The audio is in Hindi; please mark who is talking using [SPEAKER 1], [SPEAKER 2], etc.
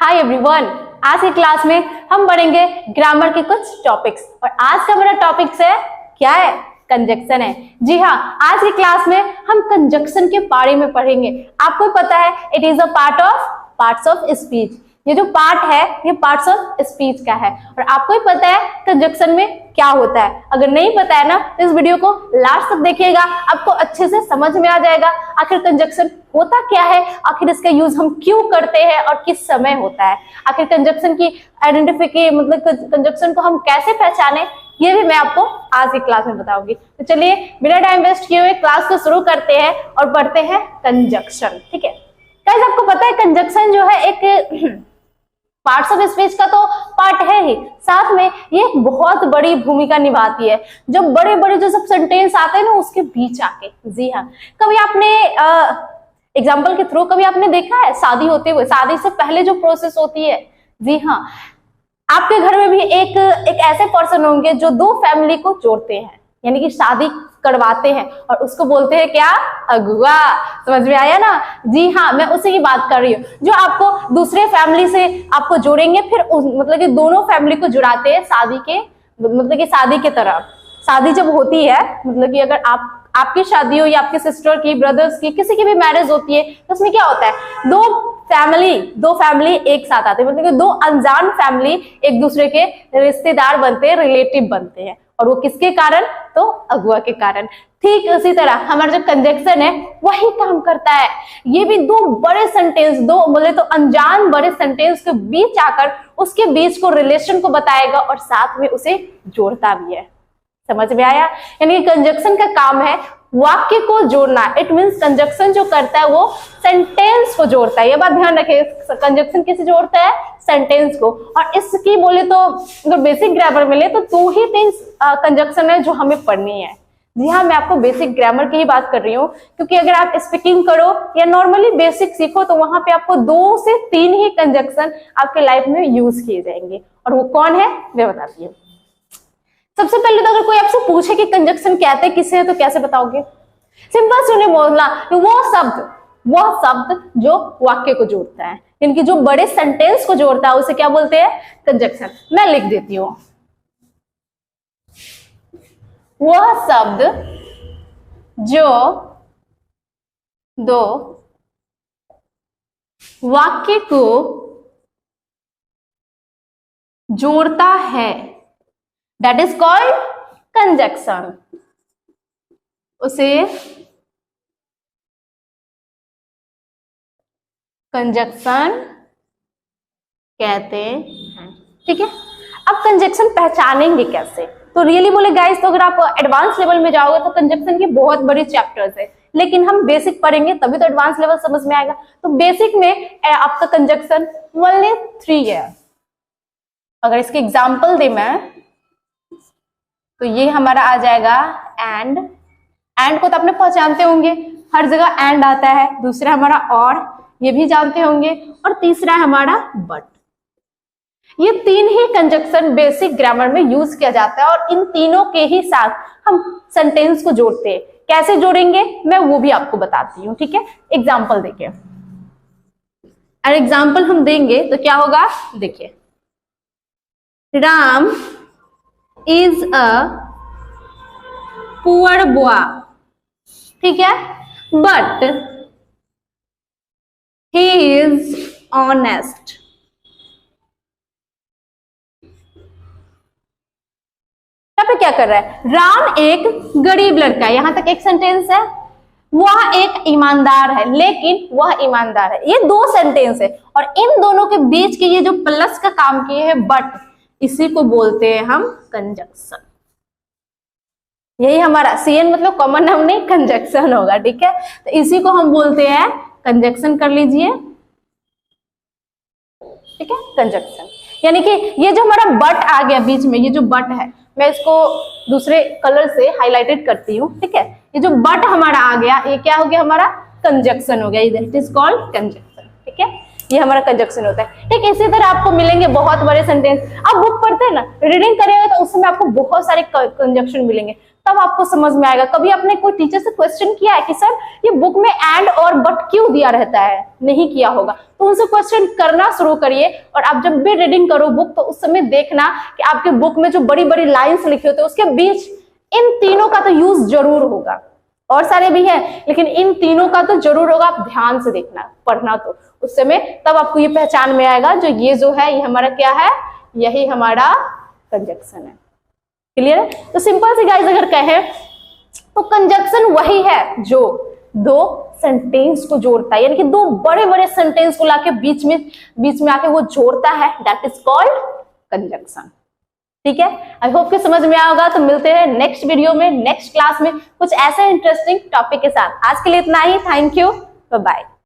[SPEAKER 1] हाय एवरीवन, आज की क्लास में हम पढ़ेंगे ग्रामर के कुछ टॉपिक्स और आज का मेरा टॉपिक्स है क्या है? कंजक्शन है। जी हाँ, आज की क्लास में हम कंजक्शन के बारे में पढ़ेंगे। आपको पता है it is a parts of speech. ये जो पार्ट है ये पार्ट्स ऑफ स्पीच का है और आपको ही पता है कंजक्शन में क्या होता है। अगर नहीं पता है ना तो इस वीडियो को लास्ट तक देखिएगा, आपको अच्छे से समझ में आ जाएगा आखिर कंजक्शन होता क्या है, आखिर इसका यूज हम क्यों करते हैं और किस समय होता है, आखिर कंजक्शन की आइडेंटिफिकेशन मतलब कंजक्शन को हम कैसे पहचाने, ये भी मैं आपको आज की क्लास में बताऊंगी। तो चलिए बिना टाइम वेस्ट किए हुए क्लास को शुरू करते हैं और पढ़ते हैं कंजक्शन। ठीक है गाइस, आपको पता है कंजक्शन जो है एक पार्ट्स ऑफ स्पीच का तो पार्ट है ही, साथ में ये बहुत बड़ी भूमिका निभाती है जब बड़े बड़े जो सब सेंटेंस आते हैं ना उसके बीच आके। जी हाँ, कभी आपने एग्जाम्पल के थ्रू कभी आपने देखा है शादी होते हुए, शादी से पहले जो प्रोसेस होती है। जी हाँ, आपके घर में भी एक ऐसे पर्सन होंगे जो दो फैमिली को जोड़ते हैं, यानी कि शादी करवाते हैं और उसको बोलते हैं क्या? अगुआ। समझ में आया ना? जी हाँ, मैं उसी की बात कर रही हूँ जो आपको दूसरे फैमिली से आपको जोड़ेंगे, फिर मतलब कि दोनों फैमिली को जुड़ाते हैं शादी के मतलब कि शादी के तरह। शादी जब होती है मतलब कि अगर आपकी शादी हो या आपके सिस्टर की, ब्रदर्स की, किसी की भी मैरिज होती है तो उसमें क्या होता है, दो फैमिली एक साथ आते हैं, मतलब कि दो अनजान फैमिली एक दूसरे के रिश्तेदार बनते हैं, रिलेटिव बनते हैं, और वो किसके कारण? तो अगुआ के कारण। ठीक उसी तरह हमारा जो कंजक्शन है वही काम करता है। ये भी दो बड़े सेंटेंस, दो बोले तो अनजान बड़े सेंटेंस के बीच आकर उसके बीच को रिलेशन को बताएगा और साथ में उसे जोड़ता भी है। समझ में आया? यानी कंजक्शन का काम है वाक्य को जोड़ना। इट मीन्स कंजक्शन जो करता है वो सेंटेंस को जोड़ता है। ये बात ध्यान रखिए, कंजक्शन किसे जोड़ता है? सेंटेंस को। और इसकी बोले तो अगर बेसिक ग्रामर मिले तो दो ही तीन कंजक्शन है जो हमें पढ़नी है। जी हाँ, मैं आपको बेसिक ग्रामर की ही बात कर रही हूँ, क्योंकि अगर आप स्पीकिंग करो या नॉर्मली बेसिक सीखो तो वहां पे आपको 2 से 3 ही कंजक्शन आपके लाइफ में यूज किए जाएंगे। और वो कौन है मैं बताती हूँ। सबसे पहले तो अगर कोई आपसे पूछे कि कंजक्शन कहते किसे है तो कैसे बताओगे? सिंपल से उन्हें बोलना वो शब्द जो वाक्य को जोड़ता है, इनकी जो बड़े सेंटेंस को जोड़ता है उसे क्या बोलते हैं? कंजक्शन। मैं लिख देती हूं, वह शब्द जो दो वाक्य को जोड़ता है, that is called conjunction। उसे कंजक्शन कहते हैं। ठीक है, अब कंजक्शन पहचानेंगे कैसे? तो रियली बोले गाइस, तो अगर आप एडवांस लेवल में जाओगे तो कंजक्शन की बहुत बड़ी चैप्टर्स है, लेकिन हम बेसिक पढ़ेंगे तभी तो एडवांस लेवल समझ में आएगा। तो बेसिक में आपका कंजक्शन ओनली 3 है। अगर इसके एग्जाम्पल दे मैं तो ये हमारा आ जाएगा एंड को तो आपने पहचानते होंगे, हर जगह एंड आता है। दूसरा हमारा और, ये भी जानते होंगे, और तीसरा हमारा बट। ये 3 ही कंजक्शन बेसिक ग्रामर में यूज किया जाता है और इन तीनों के ही साथ हम सेंटेंस को जोड़ते हैं। कैसे जोड़ेंगे मैं वो भी आपको बताती हूँ। ठीक है, एग्जाम्पल देखिए, और एग्जाम्पल हम देंगे तो क्या होगा देखिए, Ram is a poor boy, ठीक है, but he is honest। यहाँ पे क्या कर रहा है? राम एक गरीब लड़का है, यहां तक एक सेंटेंस है। वह एक ईमानदार है, लेकिन वह ईमानदार है। ये 2 सेंटेंस है और इन दोनों के बीच के ये जो प्लस का काम किए हैं बट, इसी को बोलते हैं हम कंजक्शन। यही हमारा CN मतलब कॉमन नाउन नहीं, कंजक्शन होगा। ठीक है, तो इसी को हम बोलते हैं कंजक्शन। कर लीजिए, ठीक है, कंजक्शन। यानी कि ये जो हमारा बट आ गया बीच में, ये जो बट है मैं इसको दूसरे कलर से हाईलाइटेड करती हूँ। ठीक है, ये जो बट हमारा आ गया ये क्या हो गया? हमारा कंजक्शन हो गया। It is called conjunction. ठीक है, ये हमारा कंजक्शन होता है। ठीक, इसी तरह आपको मिलेंगे बहुत बड़े सेंटेंस। आप बुक पढ़ते हैं ना, रीडिंग करेंगे तो उस समय आपको बहुत सारे कंजक्शन मिलेंगे, तब आपको समझ में आएगा। कभी आपने कोई टीचर से क्वेश्चन किया है कि सर ये बुक में एंड और बट क्यों दिया रहता है? नहीं किया होगा, तो उनसे क्वेश्चन करना शुरू करिए। और आप जब भी रीडिंग करो बुक, तो उस समय देखना कि आपके बुक में जो बड़ी बड़ी लाइन्स लिखे होते हैं उसके बीच इन तीनों का तो यूज जरूर होगा। और सारे भी हैं, लेकिन इन तीनों का तो जरूर होगा। आप ध्यान से देखना, पढ़ना, तो उस समय तब आपको ये पहचान में आएगा जो ये जो है ये हमारा क्या है, यही हमारा कंजक्शन है। क्लियर है? तो सिंपल सी गाइस अगर कहें तो कंजक्शन वही है जो दो सेंटेंस को जोड़ता है, यानी कि दो बड़े बड़े सेंटेंस को लाके बीच में आके वो जोड़ता है, दैट इज कॉल्ड कंजक्शन। ठीक है, आई होप कि समझ में आएगा। तो मिलते हैं नेक्स्ट वीडियो में, नेक्स्ट क्लास में कुछ ऐसे इंटरेस्टिंग टॉपिक के साथ। आज के लिए इतना ही, थैंक यू, बाय बाय।